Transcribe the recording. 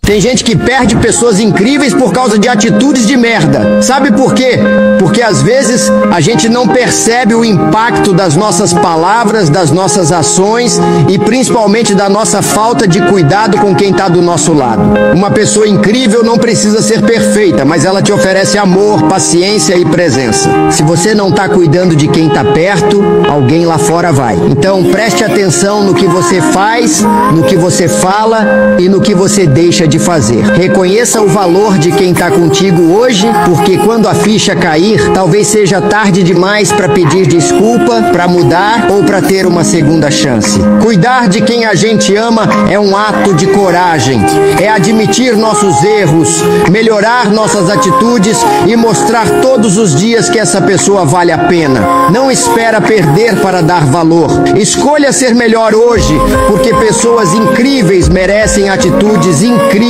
Tem gente que perde pessoas incríveis por causa de atitudes de merda. Sabe por quê? Porque às vezes a gente não percebe o impacto das nossas palavras, das nossas ações e principalmente da nossa falta de cuidado com quem está do nosso lado. Uma pessoa incrível não precisa ser perfeita, mas ela te oferece amor, paciência e presença. Se você não está cuidando de quem está perto, alguém lá fora vai. Então preste atenção no que você faz, no que você fala e no que você deixa de fazer. Reconheça o valor de quem está contigo hoje, porque quando a ficha cair, talvez seja tarde demais para pedir desculpa, para mudar ou para ter uma segunda chance. Cuidar de quem a gente ama é um ato de coragem. É admitir nossos erros, melhorar nossas atitudes e mostrar todos os dias que essa pessoa vale a pena. Não espera perder para dar valor. Escolha ser melhor hoje, porque pessoas incríveis merecem atitudes incríveis.